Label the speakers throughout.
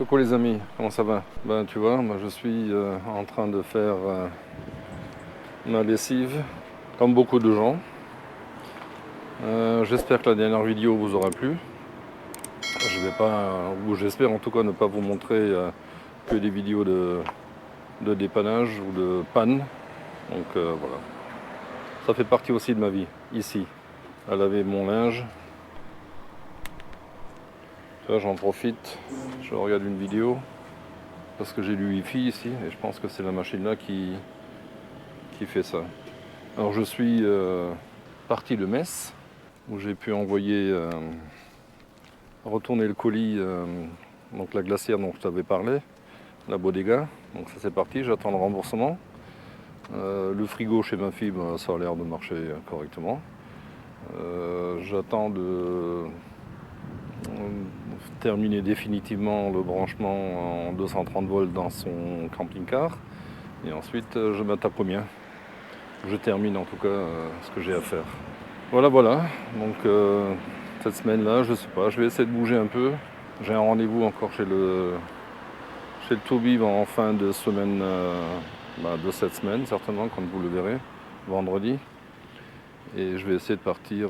Speaker 1: Coucou les amis, comment ça va? Ben tu vois, moi je suis en train de faire ma lessive, comme beaucoup de gens. J'espère que la dernière vidéo vous aura plu. Je vais pas, ou j'espère en tout cas ne pas vous montrer que des vidéos de dépannage ou de panne. Donc voilà. Ça fait partie aussi de ma vie, ici, à laver mon linge. Là j'en profite, je regarde une vidéo, parce que j'ai du wifi ici, et je pense que c'est la machine là qui fait ça. Alors je suis parti de Metz, où j'ai pu envoyer, retourner le colis, donc la glacière dont je t'avais parlé, la Bodega. Donc ça c'est parti, j'attends le remboursement. Le frigo chez ma fille, ben, ça a l'air de marcher correctement. J'attends de terminer définitivement le branchement en 230 volts dans son camping-car. Et ensuite je m'attaque au mien. Je termine en tout cas ce que j'ai à faire. Voilà. Donc cette semaine-là, je sais pas, je vais essayer de bouger un peu. J'ai un rendez-vous encore chez le Toubib en fin de semaine, de cette semaine certainement, comme vous le verrez, vendredi. Et je vais essayer de partir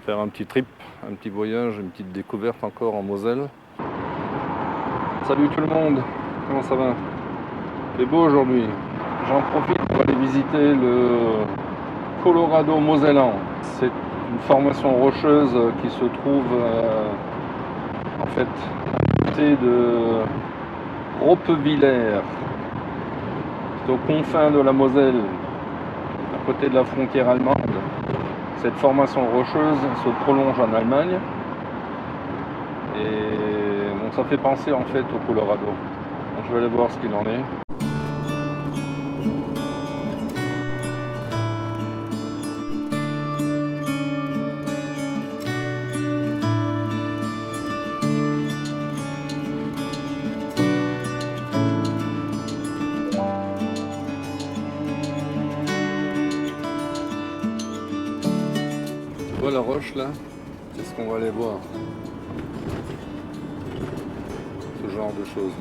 Speaker 1: faire un petit trip, un petit voyage, une petite découverte encore en Moselle. Salut tout le monde, comment ça va? C'est beau aujourd'hui. J'en profite pour aller visiter le Colorado Mosellan. C'est une formation rocheuse qui se trouve en fait à côté de Roppwiller. C'est aux confins de la Moselle, à côté de la frontière allemande. Cette formation rocheuse se prolonge en Allemagne et donc ça fait penser en fait au Colorado. Donc je vais aller voir ce qu'il en est. Tu vois la roche là? C'est ce qu'on va aller voir. Ce genre de choses.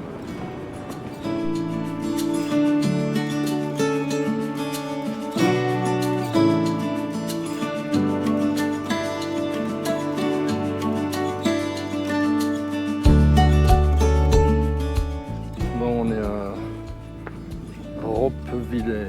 Speaker 1: Bon, on est à Roppwiller.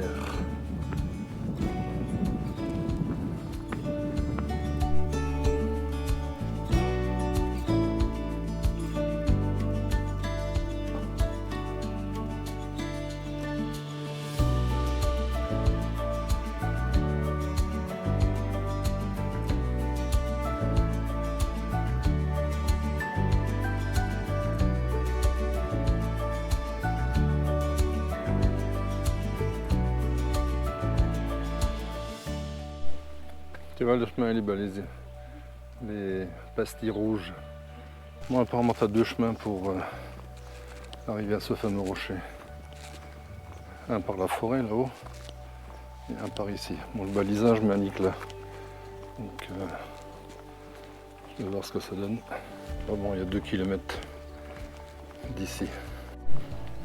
Speaker 1: Tu vois, le chemin il est balisé. Les pastilles rouges. Bon, apparemment, tu as deux chemins pour arriver à ce fameux rocher. Un par la forêt là-haut et un par ici. Bon, le balisage m'indique là. Donc, je vais voir ce que ça donne. Ah bon, il y a 2 km d'ici.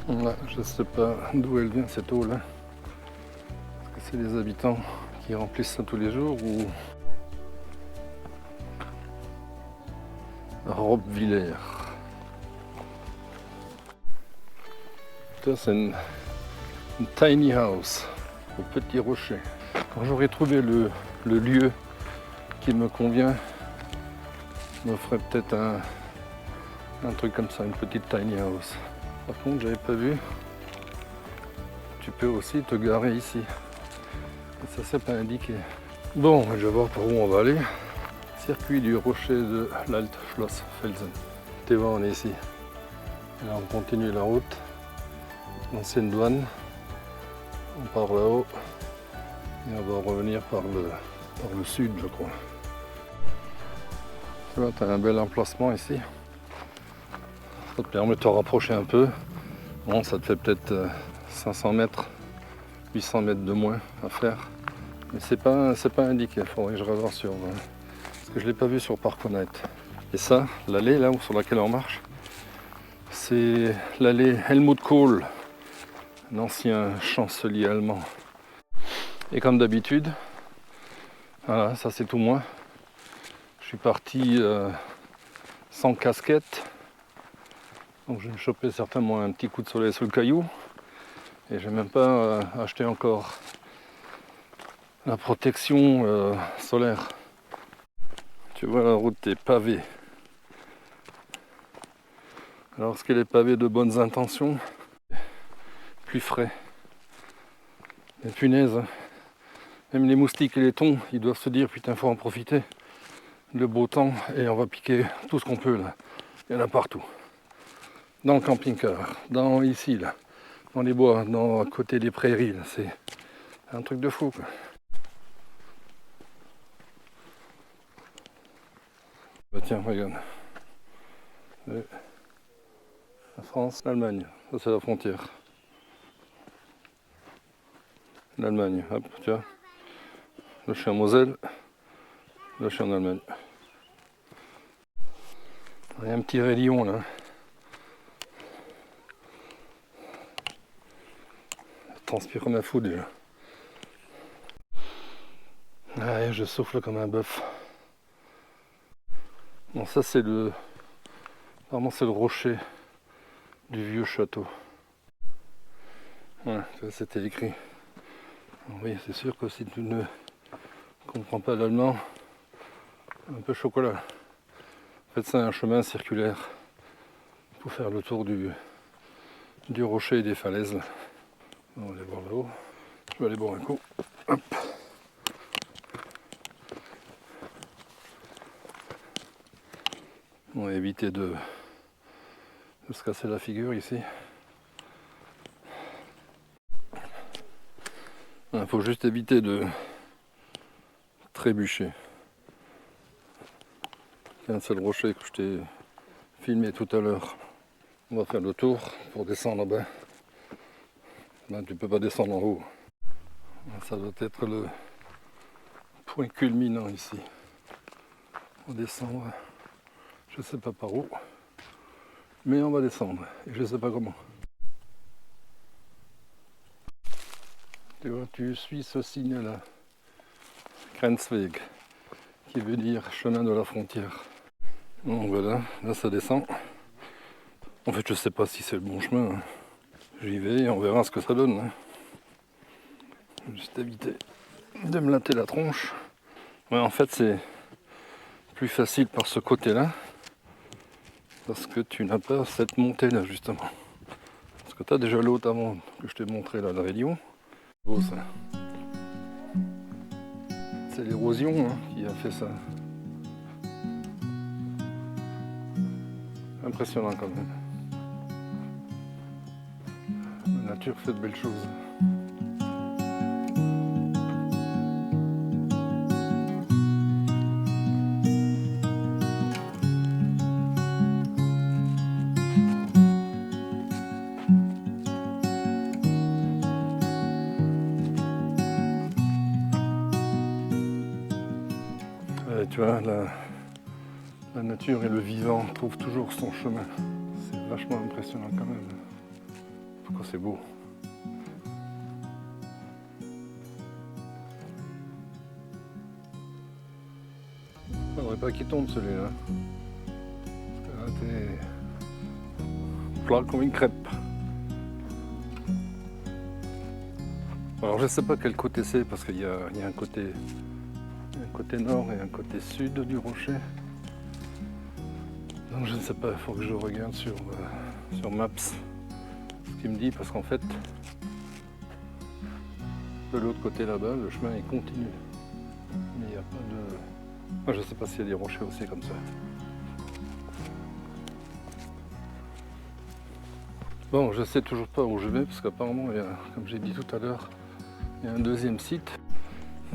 Speaker 1: Là, je ne sais pas d'où elle vient cette eau là. Est-ce que c'est les habitants qui remplissent ça tous les jours ou Roppwiller. Ça c'est une tiny house au petit rocher. Quand j'aurai trouvé le lieu qui me convient, je me ferai peut-être un truc comme ça, une petite tiny house. Par contre, j'avais pas vu, tu peux aussi te garer ici. Et ça c'est pas indiqué. Bon, je vais voir par où on va aller. Circuit du rocher de l'Altschlossfelsen. Tu vois, on est ici. Et là, on continue la route. L'ancienne douane. On part là-haut. Et on va revenir par le sud, je crois. Tu vois, tu as un bel emplacement ici. Ça te permet de te rapprocher un peu. Bon, ça te fait peut-être 500 mètres, 800 mètres de moins à faire. Mais c'est pas indiqué. Il faudrait que je regarde sur... parce que je ne l'ai pas vu sur Parconet. Et ça, l'allée là sur laquelle on marche, C'est l'allée Helmut Kohl, un ancien chancelier allemand. Et comme d'habitude, voilà, ça c'est tout moi. Je suis parti sans casquette, donc je vais me choper certainement un petit coup de soleil sur le caillou. Et j'ai même pas acheté encore la protection solaire. Tu vois, la route est pavée. Alors, ce qu'elle est pavée de bonnes intentions, plus frais. Les punaises, même les moustiques et les thons, ils doivent se dire putain, faut en profiter. Le beau temps, et on va piquer tout ce qu'on peut là. Il y en a partout. Dans le camping-car, dans ici là, dans les bois, à côté des prairies là, c'est un truc de fou quoi. Bah tiens, regarde. La France, l'Allemagne, ça c'est la frontière. L'Allemagne, hop, tu vois. Là je suis en Moselle, là je suis en Allemagne. Il y a un petit rayon là. Je transpire comme un fou déjà. Ouais, je souffle comme un bœuf. Bon, ça c'est le. Vraiment, c'est le rocher du vieux château. Voilà, c'était écrit. Alors, oui, c'est sûr que si tu ne comprends pas l'allemand, un peu chocolat. En fait, c'est un chemin circulaire pour faire le tour du rocher et des falaises. Là. On va aller voir là-haut. Je vais aller boire un coup. Hop. On va éviter de se casser la figure ici. Il faut juste éviter de trébucher. Il y a un seul rocher que je t'ai filmé tout à l'heure. On va faire le tour pour descendre en bas. Là, tu peux pas descendre en haut. Ça doit être le point culminant ici. On va descendre, je sais pas par où, mais on va descendre et je sais pas comment. Tu vois, tu suis ce signe-là, Grenzweg, qui veut dire chemin de la frontière. Donc voilà, là ça descend. En fait, je sais pas si c'est le bon chemin. Hein. J'y vais et on verra ce que ça donne. Hein. Juste éviter de me latter la tronche. Ouais, en fait, c'est plus facile par ce côté-là. Parce que tu n'as pas cette montée-là, justement. Parce que tu as déjà l'autre avant que je t'ai montré là, le rayon. Beau ça. C'est l'érosion hein, qui a fait ça. Impressionnant quand même. La nature fait de belles choses. Tu vois, la nature et le vivant trouvent toujours son chemin. C'est vachement impressionnant quand même. Pourquoi c'est beau. Il faudrait pas qu'il tombe celui-là. Parce que là, t'es plat comme une crêpe. Alors je sais pas quel côté c'est parce qu'il y a un côté nord et un côté sud du rocher. Donc je ne sais pas, il faut que je regarde sur Maps ce qu'il me dit parce qu'en fait de l'autre côté là-bas le chemin est continu. Mais il n'y a pas de. Moi je ne sais pas s'il y a des rochers aussi comme ça. Bon, je sais toujours pas où je vais parce qu'apparemment, comme j'ai dit tout à l'heure, il y a un deuxième site.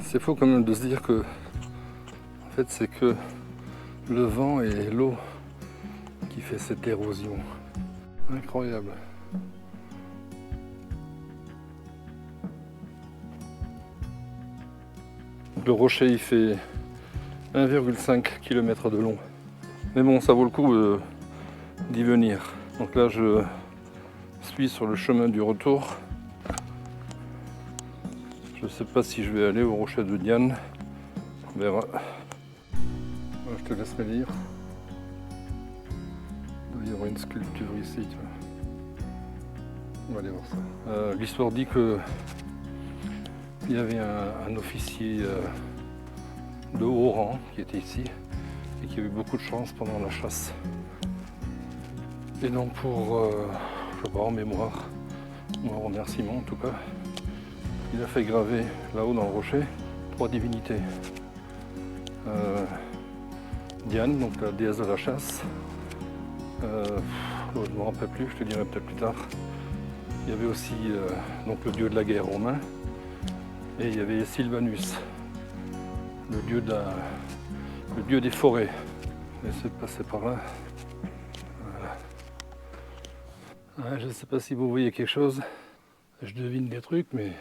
Speaker 1: C'est faux quand même de se dire que en fait c'est que le vent et l'eau qui fait cette érosion. Incroyable. Le rocher il fait 1,5 km de long. Mais bon, ça vaut le coup d'y venir. Donc là je suis sur le chemin du retour. Je ne sais pas si je vais aller au rocher de Diane. On verra. Je te laisserai lire. Il doit y avoir une sculpture ici. Tu vois. On va aller voir ça. L'histoire dit que il y avait un officier de haut rang qui était ici et qui a eu beaucoup de chance pendant la chasse. Et donc pour, je sais pas, en mémoire, ou en remerciement en tout cas, il a fait graver là-haut dans le rocher 3 divinités. Diane, donc la déesse de la chasse. Je ne me rappelle plus, je te dirai peut-être plus tard. Il y avait aussi donc le dieu de la guerre romain. Et il y avait Sylvanus, le dieu des forêts. J'essaie de passer par là. Voilà. Ouais, je ne sais pas si vous voyez quelque chose. Je devine des trucs, mais...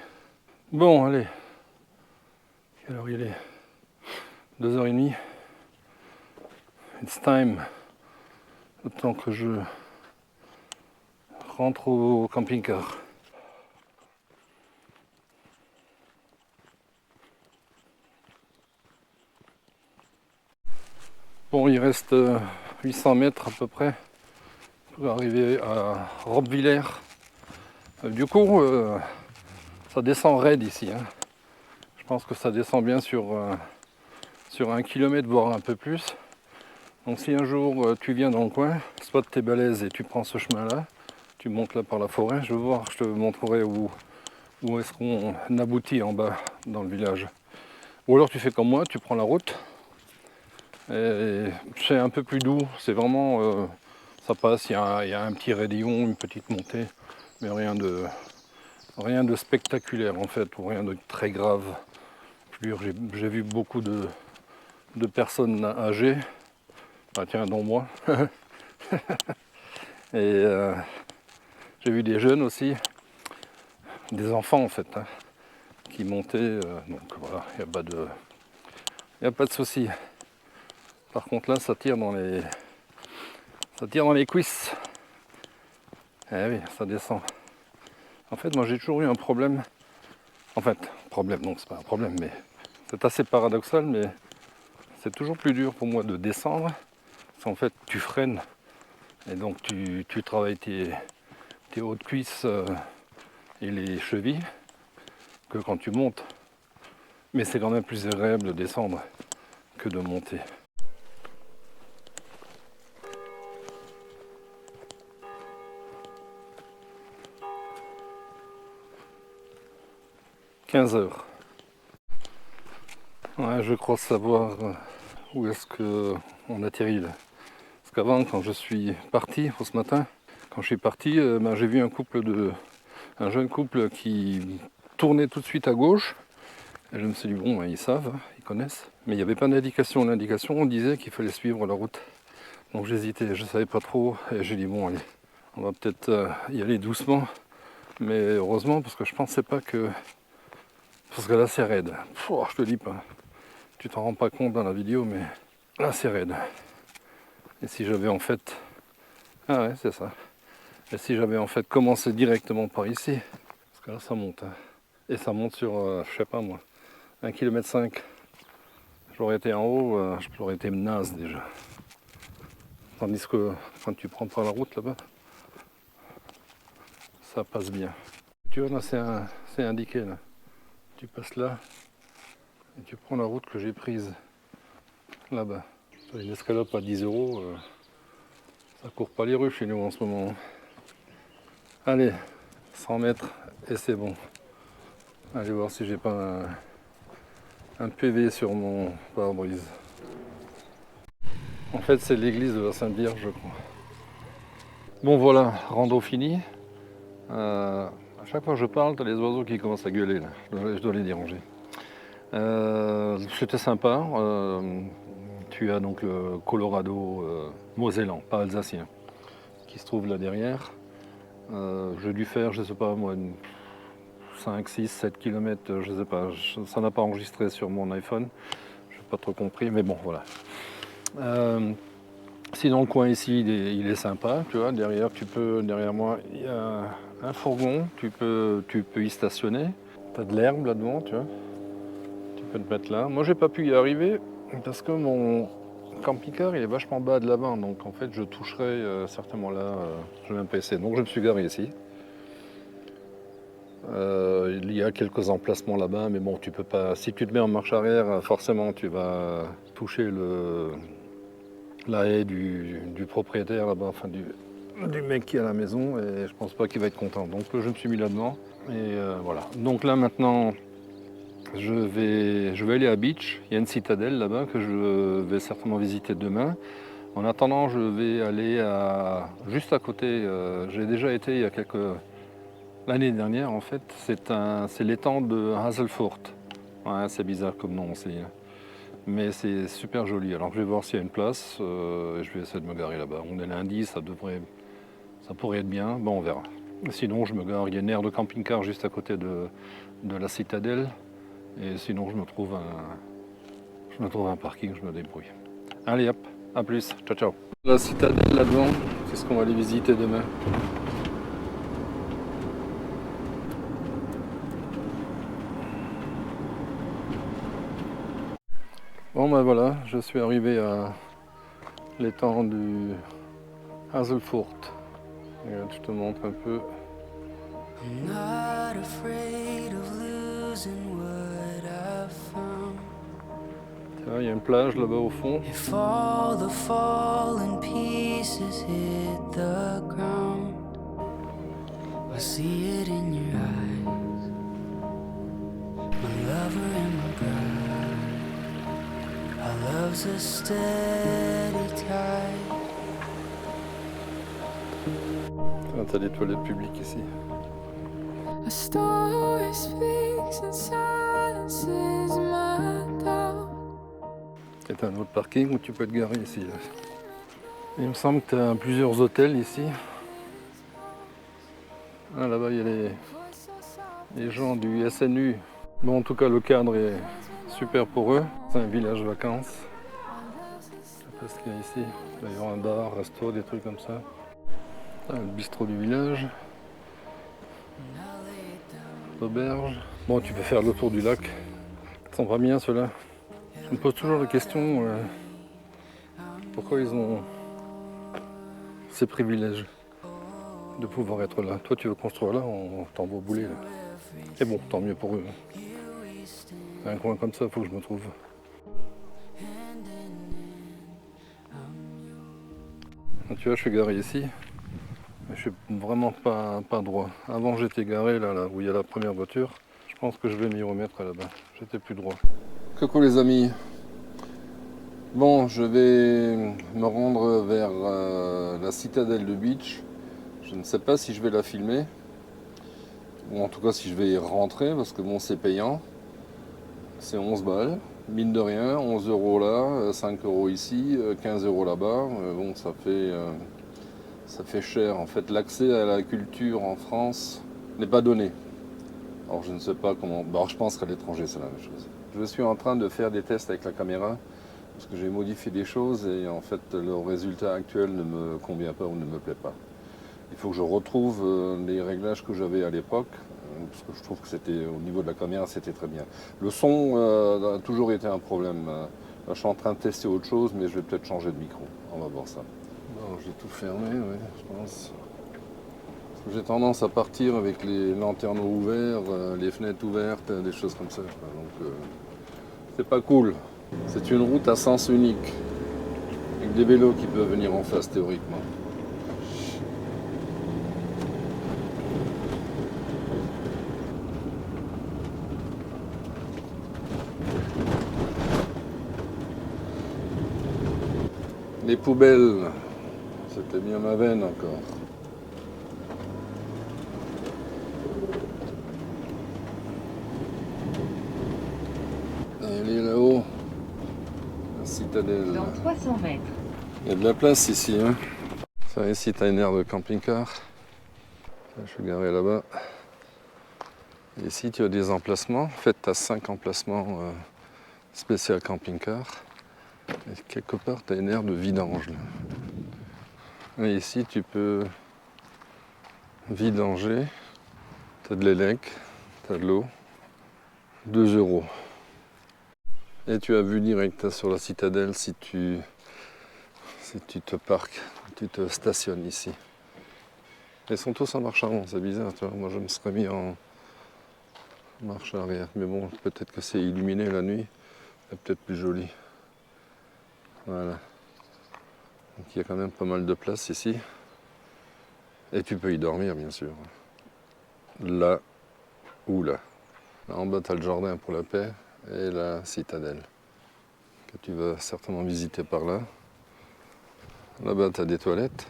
Speaker 1: Bon, allez. Quelle heure il est? 2h30. It's time. Le temps que je rentre au camping-car. Bon, il reste 800 mètres à peu près pour arriver à Robwiller. Du coup, ça descend raide ici. Hein. Je pense que ça descend bien sur 1 kilomètre, voire un peu plus. Donc si un jour tu viens dans le coin, soit t'es balèze et tu prends ce chemin-là, tu montes là par la forêt, je te montrerai où est-ce qu'on aboutit en bas dans le village. Ou alors tu fais comme moi, tu prends la route. Et c'est un peu plus doux, c'est vraiment, ça passe, il y a un petit raidillon, une petite montée, mais rien de spectaculaire en fait, ou rien de très grave. J'ai vu beaucoup de personnes âgées, ah, tiens, dont moi, et j'ai vu des jeunes aussi, des enfants en fait, hein, qui montaient, donc voilà, il n'y a pas de souci. Par contre là, ça tire dans les cuisses. Eh oui, ça descend. En fait, moi j'ai toujours eu un problème. En fait, problème, non, c'est pas un problème, mais c'est assez paradoxal, mais c'est toujours plus dur pour moi de descendre. Parce qu'en fait, tu freines et donc tu travailles tes hauts de cuisses et les chevilles que quand tu montes. Mais c'est quand même plus agréable de descendre que de monter. « 15h. Ouais, je crois savoir où est-ce qu'on atterrit là. Parce qu'avant, quand je suis parti ce matin, j'ai vu un jeune couple qui tournait tout de suite à gauche. Et je me suis dit, bon, ils savent, ils connaissent. Mais il n'y avait pas d'indication. L'indication, on disait qu'il fallait suivre la route. Donc j'hésitais, je ne savais pas trop. Et j'ai dit, bon, allez, on va peut-être y aller doucement. Mais heureusement, parce que je pensais pas que... Parce que là, c'est raide. Pouah, je te dis pas. Tu t'en rends pas compte dans la vidéo, mais là, c'est raide. Et si j'avais en fait... Ah ouais, c'est ça. Et si j'avais en fait commencé directement par ici, parce que là, ça monte. Hein. Et ça monte sur, je sais pas moi, 1,5 km. J'aurais été en haut, j'aurais été naze déjà. Tandis que quand tu prends par la route là-bas, ça passe bien. Tu vois là, c'est indiqué là. Tu passes là et tu prends la route que j'ai prise là-bas. Une escalope à 10 €, ça court pas les rues chez nous en ce moment. Allez, 100 mètres et c'est bon. Allez voir si j'ai pas un PV sur mon pare-brise. En fait, c'est l'église de la Sainte-Vierge, je crois. Bon voilà, rando fini. À chaque fois que je parle, t'as les oiseaux qui commencent à gueuler là. Je dois les déranger. C'était sympa. Tu as donc le Colorado mosellan, pas alsacien, qui se trouve là derrière. J'ai dû faire, je sais pas moi, 5, 6, 7 km, je sais pas. Ça n'a pas enregistré sur mon iPhone. Je n'ai pas trop compris, mais bon, voilà. Sinon le coin ici il est sympa, tu vois, derrière moi il y a un fourgon, tu peux y stationner. Tu as de l'herbe là-devant, tu vois. Tu peux te mettre là. Moi j'ai pas pu y arriver parce que mon camping-car il est vachement bas de l'avant, donc en fait je toucherai certainement là, je vais me passer. Donc je me suis garé ici. Il y a quelques emplacements là-bas, mais bon, tu peux pas. Si tu te mets en marche arrière, forcément tu vas toucher la haie du propriétaire là-bas, enfin du mec qui est à la maison, et je pense pas qu'il va être content. Donc je me suis mis là-dedans, et voilà. Donc là maintenant, je vais aller à Beach. Il y a une citadelle là-bas que je vais certainement visiter demain. En attendant, je vais aller juste à côté. J'ai déjà été il y a l'année dernière en fait. C'est l'étang de Hazelfurt. Ouais, c'est bizarre comme nom aussi, hein. Mais c'est super joli. Alors je vais voir s'il y a une place. Et je vais essayer de me garer là-bas. On est lundi, ça pourrait être bien. Bon, on verra. Sinon, je me gare. Il y a une aire de camping-car juste à côté de la citadelle. Et sinon, je me trouve un parking, je me débrouille. Allez hop, à plus, ciao ciao. La citadelle là-devant, c'est ce qu'on va aller visiter demain. Bon ben voilà, je suis arrivé à l'étang du Hazelfurt. Regarde, je te montre un peu. I'm not afraid of losing what I've found. Il y a une plage là-bas au fond. If all the fallen pieces hit the ground, I see it in your eyes, my lover and my bride. Our love's a steady tide. Ah, t'as des toilettes publiques ici. A story speaks and silences my doubt. C'est un autre parking où tu peux te garer ici. Là. Il me semble que tu as plusieurs hôtels ici. Ah, là-bas, il y a les gens du SNU. Bon, en tout cas, le cadre est super pour eux. C'est un village vacances. Je sais pas ce qu'il y a ici. Il va y avoir un bar, un resto, des trucs comme ça. Ah, le bistrot du village. L'auberge. Bon, tu peux faire le tour du lac. Ça sent pas bien ceux-là. Je me pose toujours la question pourquoi ils ont ces privilèges de pouvoir être là. Toi, tu veux construire là, on t'envoie au boulet. Là. Et bon, tant mieux pour eux. Un coin comme ça, il faut que je me trouve. Tu vois, je suis garé ici. Je suis vraiment pas droit. Avant, j'étais garé là où il y a la première voiture. Je pense que je vais m'y remettre là-bas. J'étais plus droit. Coucou les amis. Bon, je vais me rendre vers la citadelle de Beach. Je ne sais pas si je vais la filmer. Ou en tout cas si je vais y rentrer parce que bon, c'est payant. C'est 11 balles. Mine de rien, 11 € là, 5 € ici, 15 € là-bas. Bon, ça fait cher. En fait, l'accès à la culture en France n'est pas donné. Alors je ne sais pas comment. Bon, je pense qu'à l'étranger c'est la même chose. Je suis en train de faire des tests avec la caméra parce que j'ai modifié des choses et en fait le résultat actuel ne me convient pas ou ne me plaît pas. Il faut que je retrouve les réglages que j'avais à l'époque parce que je trouve que c'était au niveau de la caméra c'était très bien. Le son a toujours été un problème. Là, je suis en train de tester autre chose mais je vais peut-être changer de micro. On va voir ça. Bon, j'ai tout fermé, oui, je pense. J'ai tendance à partir avec les lanterneaux ouverts, les fenêtres ouvertes, des choses comme ça. Donc c'est pas cool. C'est une route à sens unique, avec des vélos qui peuvent venir en face théoriquement. Les poubelles, c'était bien ma veine encore. Elle est là-haut, la citadelle.
Speaker 2: Dans 300 mètres.
Speaker 1: Il y a de la place ici. Hein. Ça ici, tu as une aire de camping-car. Je suis garé là-bas. Et ici, tu as des emplacements. En fait, tu as 5 emplacements spécial camping-car. Et quelque part, tu as une aire de vidange. Là. Et ici, tu peux vidanger. Tu as de l'élec, tu as de l'eau. 2 euros. Et tu as vue directe sur la citadelle si tu te parques, tu te stationnes ici. Ils sont tous en marche avant, c'est bizarre, tu vois. Moi, je me serais mis en marche arrière. Mais bon, peut-être que c'est illuminé la nuit. C'est peut-être plus joli. Voilà. Donc il y a quand même pas mal de place ici. Et tu peux y dormir, bien sûr. Là ou là. Là en bas, tu as le jardin pour la paix et la citadelle, que tu vas certainement visiter par là. Là-bas, tu as des toilettes.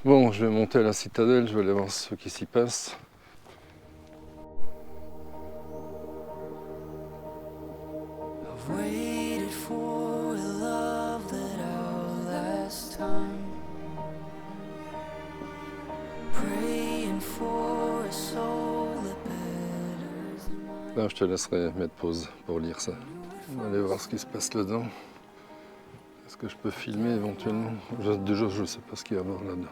Speaker 1: Bon, je vais monter à la citadelle, je vais aller voir ce qui s'y passe.
Speaker 2: I've waited for a love that outlasts time, praying for a soul that betters than mine.
Speaker 1: Là, je te laisserai mettre pause pour lire ça. On va aller voir ce qui se passe là-dedans. Est-ce que je peux filmer éventuellement? Déjà, je ne sais pas ce qu'il y a à voir là-dedans.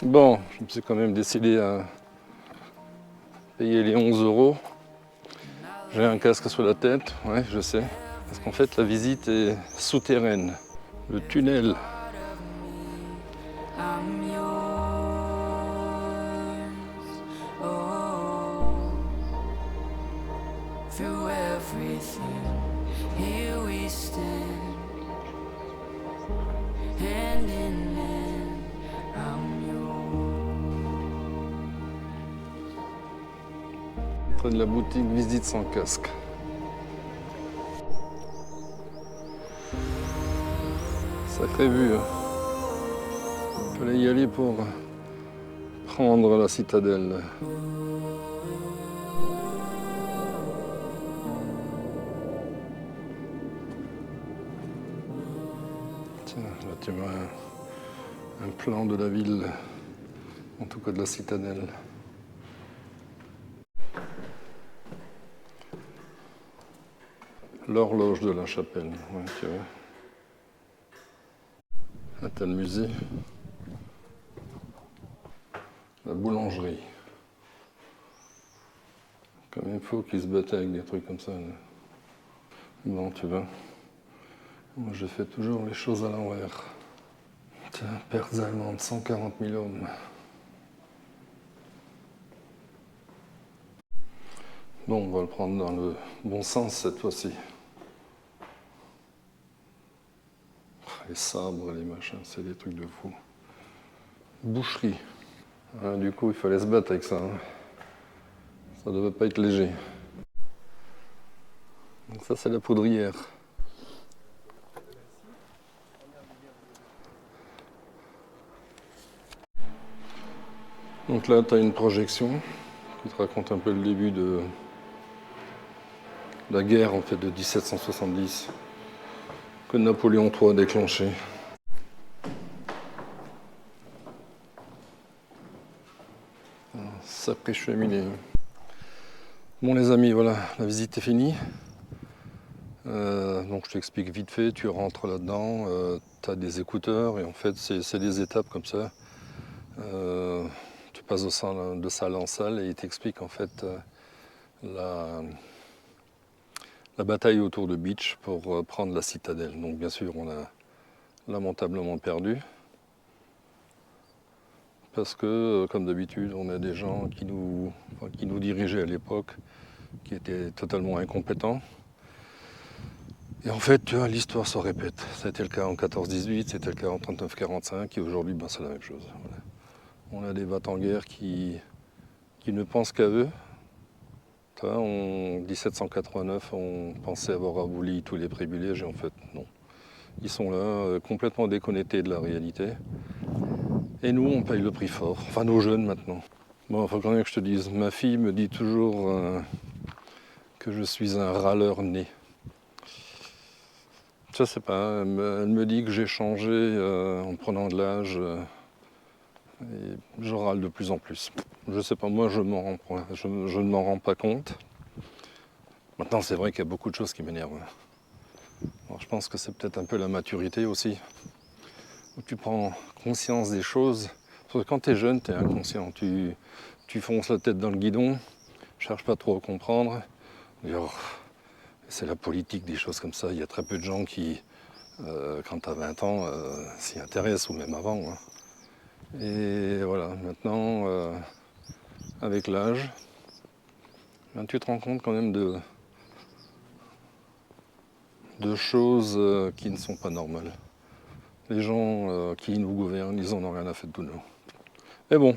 Speaker 1: Bon, je me suis quand même décidé à payer les 11 euros. J'ai un casque sur la tête, ouais, je sais. Parce qu'en fait, la visite est souterraine. Le tunnel.
Speaker 2: I'm yours. Oh, through everything, here we stand, hand in hand. I'm yours.
Speaker 1: Près de la boutique visite sans casque. Sacrée vue. Hein. Fallait y aller pour prendre la citadelle. Tiens, là tu vois un plan de la ville, en tout cas de la citadelle. L'horloge de la chapelle, ouais, tu vois. Là, t'as le musée. La boulangerie. Comme il faut qu'ils se battent avec des trucs comme ça. Là. Bon, tu vois. Moi, je fais toujours les choses à l'envers. Tiens, pertes allemandes, 140 000 hommes. Bon, on va le prendre dans le bon sens cette fois-ci. Les sabres, les machins, c'est des trucs de fou. Boucherie. Ah, du coup, il fallait se battre avec ça. Hein. Ça devait pas être léger. Donc ça, c'est la poudrière. Donc là, tu as une projection qui te raconte un peu le début de la guerre en fait de 1770 que Napoléon III a déclenché. Sacré cheminée. Bon les amis, voilà, la visite est finie. Donc je t'explique vite fait, tu rentres là-dedans, tu as des écouteurs et en fait c'est des étapes comme ça. Tu passes de salle en salle et il t'explique en fait la bataille autour de Bitche pour prendre la citadelle. Donc bien sûr on a lamentablement perdu. Parce que, comme d'habitude, on a des gens qui nous dirigeaient à l'époque, qui étaient totalement incompétents. Et en fait, tu vois, l'histoire se répète. C'était le cas en 14-18, c'était le cas en 39-45, et aujourd'hui, ben, c'est la même chose. Voilà. On a des va-t-en-guerre qui ne pensent qu'à eux. Tu vois, en 1789, on pensait avoir aboli tous les privilèges, et en fait, non. Ils sont là, complètement déconnectés de la réalité. Et nous, on paye le prix fort. Enfin, nos jeunes maintenant. Bon, il faut quand même que je te dise, ma fille me dit toujours que je suis un râleur né. Je sais pas, elle me dit que j'ai changé en prenant de l'âge et je râle de plus en plus. Je sais pas, moi je ne m'en rends pas compte. Maintenant, c'est vrai qu'il y a beaucoup de choses qui m'énervent. Alors, je pense que c'est peut-être un peu la maturité aussi. où tu prends conscience des choses. Parce que quand tu es jeune, tu es inconscient. Tu fonces la tête dans le guidon, cherches pas trop à comprendre. D'ailleurs, c'est la politique, des choses comme ça. Il y a très peu de gens qui, quand tu as 20 ans, s'y intéressent, ou même avant. Hein. Et voilà, maintenant, avec l'âge, ben, tu te rends compte quand même de choses qui ne sont pas normales. Les gens qui nous gouvernent, ils en ont rien à faire de nous. Mais bon,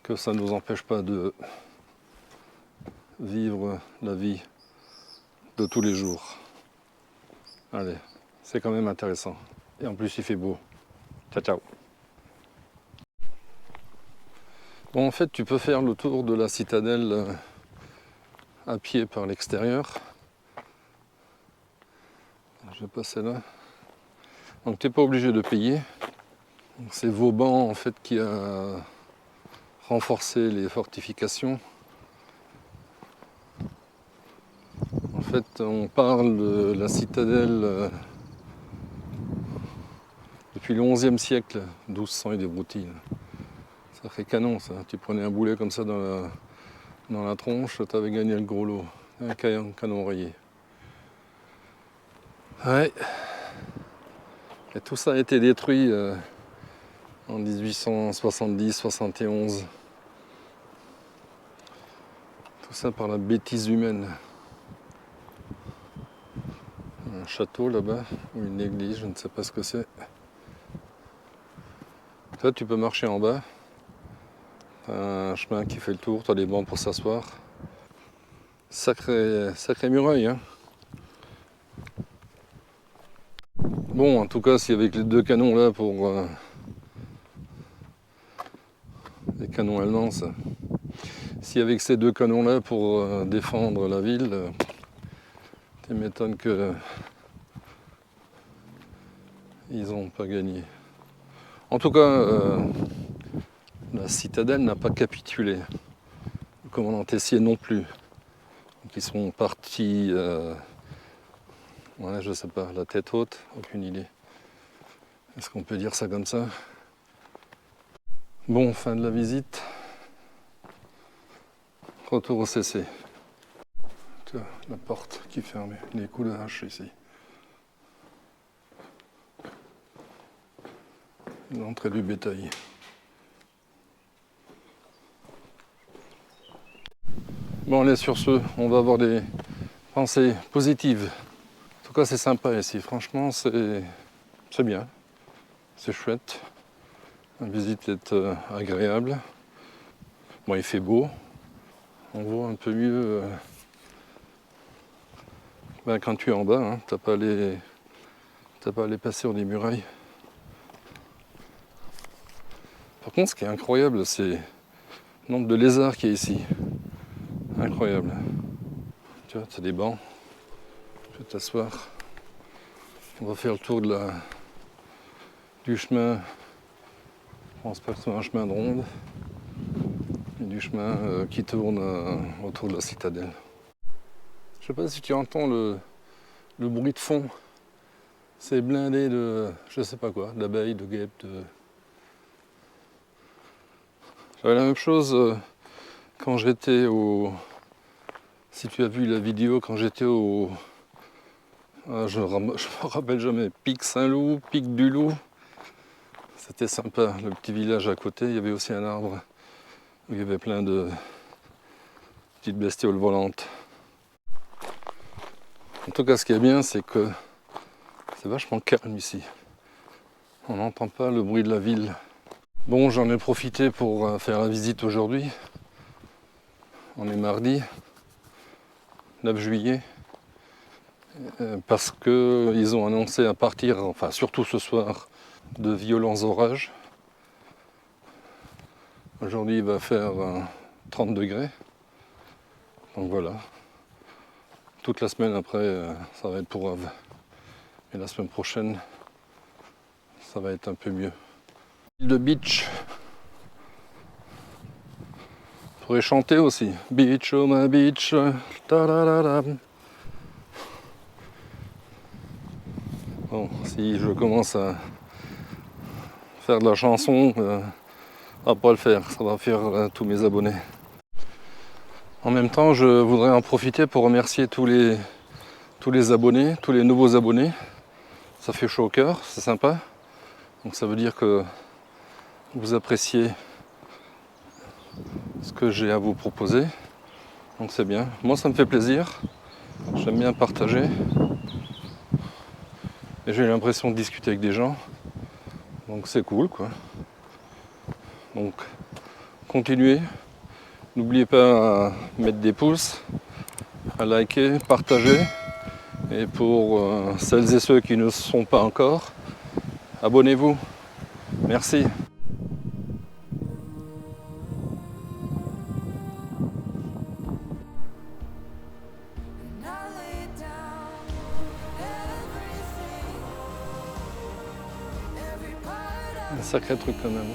Speaker 1: que ça ne nous empêche pas de vivre la vie de tous les jours. Allez, c'est quand même intéressant. Et en plus, il fait beau. Ciao, ciao. Bon, en fait, tu peux faire le tour de la citadelle à pied par l'extérieur. Je vais passer là. Donc, tu n'es pas obligé de payer. C'est Vauban, en fait, qui a renforcé les fortifications. En fait, on parle de la citadelle depuis le XIe siècle, 1200 et des broutilles. Ça fait canon, ça. Tu prenais un boulet comme ça dans la tronche, tu avais gagné le gros lot. Un canon rayé. Ouais. Et tout ça a été détruit en 1870-71. Tout ça par la bêtise humaine. Un château là-bas, ou une église, je ne sais pas ce que c'est. Toi, tu peux marcher en bas. T'as un chemin qui fait le tour, t'as des bancs pour s'asseoir. Sacré muraille, hein. Bon, en tout cas, si avec les deux canons là pour les canons allemands, ça. Si avec ces deux canons là pour défendre la ville, tu m'étonnes que ils n'ont pas gagné. En tout cas, la citadelle n'a pas capitulé. Le commandant Tessier non plus. Donc ils sont partis, ouais, je sais pas, la tête haute, aucune idée. Est-ce qu'on peut dire ça comme ça? Bon, fin de la visite. Retour au CC. Tu vois, la porte qui est fermée, les coups de hache ici. L'entrée du bétail. Bon, allez, sur ce, on va avoir des pensées positives. En tout cas, c'est sympa ici. Franchement, c'est bien. C'est chouette. La visite est agréable. Bon, il fait beau. On voit un peu mieux quand tu es en bas. Hein. T'as pas à aller passer sur des murailles. Par contre, ce qui est incroyable, c'est le nombre de lézards qu'il y a ici. Incroyable. Tu vois, tu as des bancs. Tu peux t'asseoir. On va faire le tour du chemin. Je pense pas que ce soit un chemin de ronde. Et du chemin qui tourne autour de la citadelle. Je sais pas si tu entends le bruit de fond. C'est blindé de je sais pas quoi, d'abeilles, de guêpes, J'avais la même chose quand j'étais au... Si tu as vu la vidéo, quand j'étais au... je me rappelle jamais, Pic Saint-Loup, Pic du Loup. C'était sympa, le petit village à côté. Il y avait aussi un arbre où il y avait plein de petites bestioles volantes. En tout cas, ce qui est bien, c'est que c'est vachement calme ici. On n'entend pas le bruit de la ville. Bon, j'en ai profité pour faire la visite aujourd'hui. On est mardi 9 juillet. Parce qu'ils ont annoncé à partir, enfin surtout ce soir, de violents orages. Aujourd'hui, il va faire 30 degrés. Donc voilà. Toute la semaine après, ça va être pourrave. Et la semaine prochaine, ça va être un peu mieux. Île de Beach. On pourrait chanter aussi. Beach, oh my beach. Ta -da -da -da. Bon, si je commence à faire de la chanson, ça va pas le faire, ça va faire tous mes abonnés. En même temps, je voudrais en profiter pour remercier tous les abonnés, tous les nouveaux abonnés. Ça fait chaud au cœur, c'est sympa. Donc ça veut dire que vous appréciez ce que j'ai à vous proposer. Donc c'est bien. Moi ça me fait plaisir. J'aime bien partager. Et j'ai l'impression de discuter avec des gens. Donc c'est cool quoi. Donc continuez. N'oubliez pas à mettre des pouces, à liker, partager. Et pour celles et ceux qui ne le sont pas encore, abonnez-vous. Merci.
Speaker 2: And I lay down everything, every part of
Speaker 1: Un sacré truc quand même.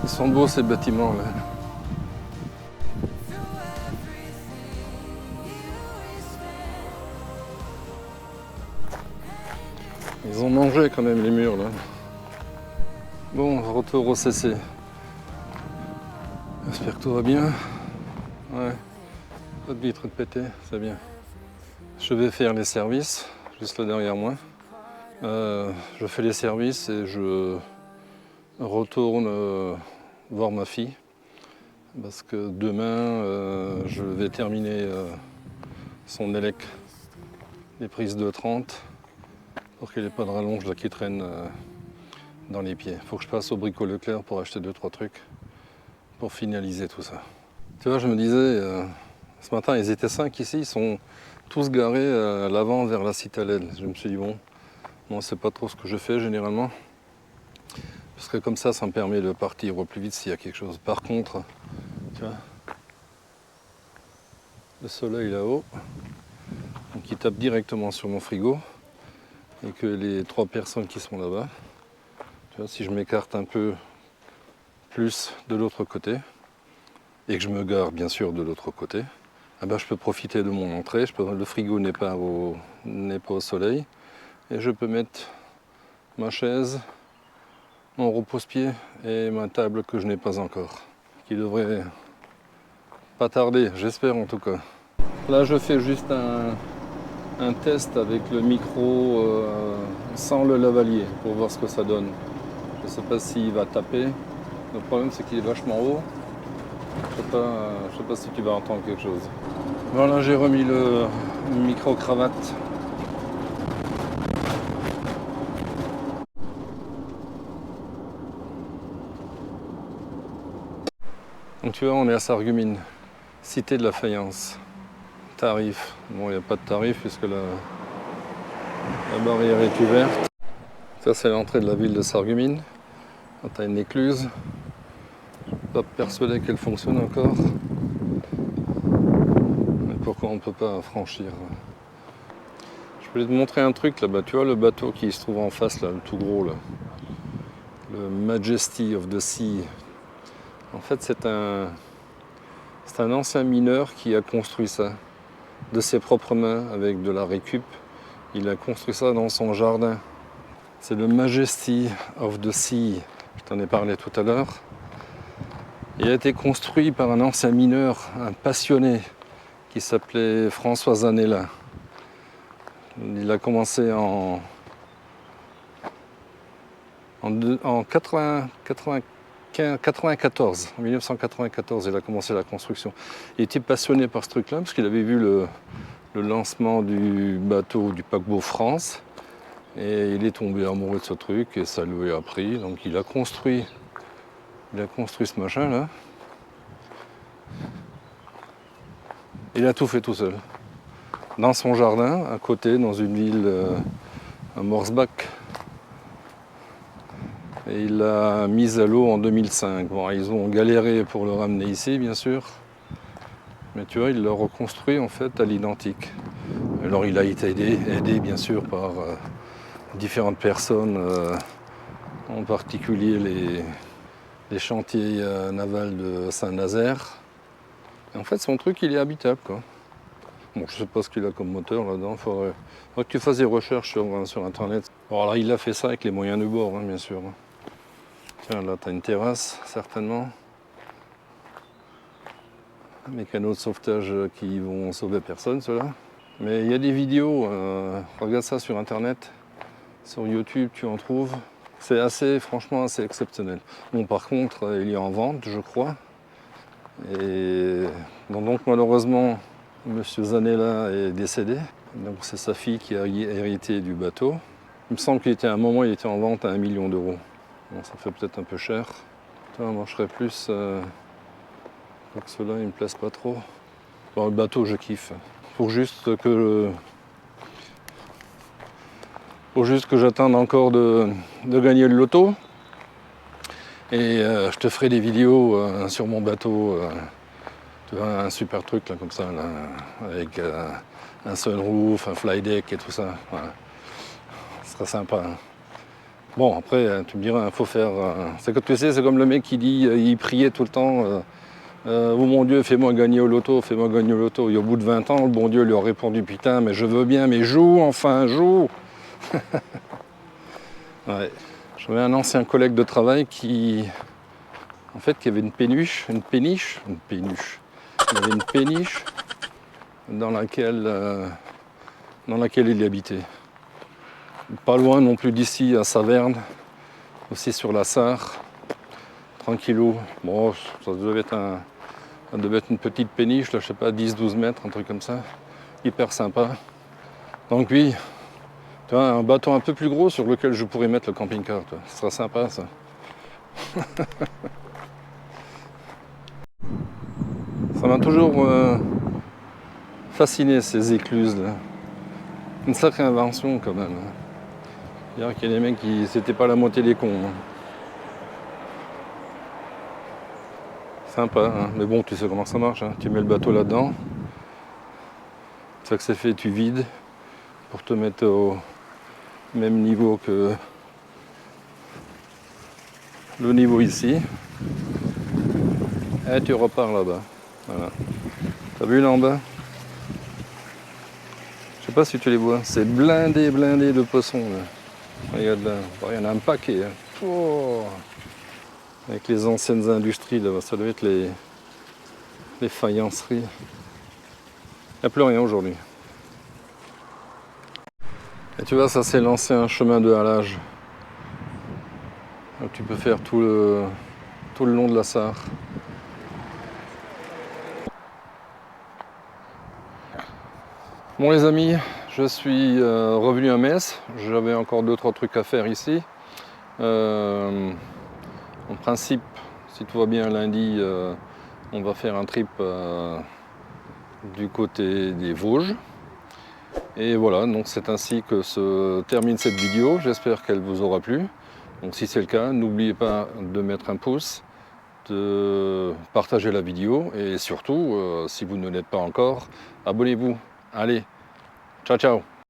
Speaker 1: Ils sont beaux ces bâtiments là.
Speaker 2: through everything. Here we stand.
Speaker 1: Ils ont mangé quand même les murs là. Bon, retour au CC. J'espère que tout va bien. Ouais. Pas de vitre de péter, c'est bien. Je vais faire les services, juste là derrière moi. Je fais les services et je retourne voir ma fille. Parce que demain, je vais terminer son élec, les prises de 30, pour qu'il n'ait pas de rallonge là, qui traîne dans les pieds. Il faut que je passe au Brico Leclerc pour acheter 2-3 trucs, pour finaliser tout ça. Tu vois, je me disais, ce matin, ils étaient 5 ici, ils sont tous garés à l'avant vers la citadelle. Je me suis dit, bon, moi, c'est pas trop ce que je fais généralement. Parce que comme ça me permet de partir au plus vite s'il y a quelque chose. Par contre, tu vois, le soleil là-haut, donc il tape directement sur mon frigo. Et que les 3 personnes qui sont là-bas, tu vois, si je m'écarte un peu plus de l'autre côté, et que je me gare bien sûr de l'autre côté, ah ben, je peux profiter de mon entrée, le frigo n'est pas au soleil, et je peux mettre ma chaise, mon repose-pied et ma table que je n'ai pas encore, qui devrait pas tarder, j'espère en tout cas. Là je fais juste un test avec le micro sans le lavalier pour voir ce que ça donne. Je ne sais pas s'il va taper. Le problème c'est qu'il est vachement haut. Je sais pas si tu vas entendre quelque chose. Voilà, j'ai remis le micro-cravate. Donc tu vois, on est à Sarreguemines, cité de la faïence. Tarif. Bon, il n'y a pas de tarif puisque la barrière est ouverte. Ça, c'est l'entrée de la ville de Sarreguemines. Quand tu as une écluse, je ne suis pas persuadé qu'elle fonctionne encore. Mais pourquoi on ne peut pas franchir? Je voulais te montrer un truc là-bas. Tu vois le bateau qui se trouve en face, là, le tout gros, là. Le Majesty of the Sea. En fait, c'est un ancien mineur qui a construit ça de ses propres mains avec de la récup. Il a construit ça dans son jardin. C'est le Majesty of the Sea. Je t'en ai parlé tout à l'heure. Il a été construit par un ancien mineur, un passionné, qui s'appelait François Zanella. Il a commencé en 1994, il a commencé la construction. Il était passionné par ce truc-là parce qu'il avait vu le lancement du bateau du paquebot France et il est tombé amoureux de ce truc et ça lui a pris. Donc il a construit ce machin-là. Il a tout fait tout seul. Dans son jardin, à côté, dans une ville à Morsbach. Et il l'a mis à l'eau en 2005. Bon, ils ont galéré pour le ramener ici, bien sûr. Mais tu vois, il l'a reconstruit en fait à l'identique. Alors il a été aidé bien sûr par différentes personnes, en particulier les chantiers navals de Saint-Nazaire. Et en fait, son truc, il est habitable, quoi. Bon, je sais pas ce qu'il a comme moteur là-dedans. Faudrait que tu fasses des recherches sur internet. Alors là, il a fait ça avec les moyens du bord, hein, bien sûr. Tiens, là, tu as une terrasse, certainement. Mécanos de sauvetage qui vont sauver personne, ceux-là. Mais il y a des vidéos, regarde ça sur internet, sur YouTube, tu en trouves. C'est franchement assez exceptionnel. Bon, par contre, il est en vente, je crois. Et bon, donc malheureusement, Monsieur Zanella est décédé. Donc c'est sa fille qui a hérité du bateau. Il me semble qu'il était à un moment, il était en vente à 1 million d'euros. Bon, ça fait peut-être un peu cher. Moi, je serais plus. Pour que ceux-là, ils me plaisent pas trop. Bon, le bateau, je kiffe. Faut juste que j'attende encore de gagner le loto. Et je te ferai des vidéos sur mon bateau. Tu vois, un super truc là, comme ça, là, avec un sunroof, un fly deck et tout ça. Voilà. Ce sera sympa. Hein. Bon, après, tu me diras, il faut faire. C'est que tu sais, c'est comme le mec qui dit, il priait tout le temps. Oh mon Dieu, fais-moi gagner au loto, fais-moi gagner au loto. Et au bout de 20 ans, le bon Dieu lui a répondu, putain, mais je veux bien, mais joue, enfin, joue. Ouais. J'avais un ancien collègue de travail qui avait une péniche. Il avait une péniche dans laquelle il habitait. Pas loin non plus d'ici, à Saverne, aussi sur la Sarre, tranquillou. Bon, ça devait être une petite péniche, là, je sais pas, 10-12 mètres, un truc comme ça. Hyper sympa. Donc oui, tu vois, un bateau un peu plus gros sur lequel je pourrais mettre le camping-car. Ce sera sympa, ça. Ça m'a toujours fasciné, ces écluses, là. Une sacrée invention, quand même. C'est-à-dire qu'il y a des mecs qui... C'était pas la moitié des cons. Hein. Sympa, hein. Mais bon, tu sais comment ça marche. Hein. Tu mets le bateau là-dedans. Une fois que c'est fait, tu vides pour te mettre au même niveau que le niveau ici. Et tu repars là-bas. Voilà. T'as vu là en bas? Je sais pas si tu les vois. C'est blindé de poissons. Là. Regarde là. Bon, il y en a un paquet. Hein. Oh. Avec les anciennes industries là-bas. Ça doit être les faïenceries. Il n'y a plus rien aujourd'hui. Et tu vois, ça c'est l'ancien chemin de halage. Donc, tu peux faire tout le long de la Sarre. Bon les amis, je suis revenu à Metz. J'avais encore 2-3 trucs à faire ici. En principe, si tout va bien lundi, on va faire un trip du côté des Vosges. Et voilà, donc c'est ainsi que se termine cette vidéo. J'espère qu'elle vous aura plu. Donc si c'est le cas, n'oubliez pas de mettre un pouce, de partager la vidéo et surtout, si vous ne l'êtes pas encore, abonnez-vous. Allez, ciao ciao!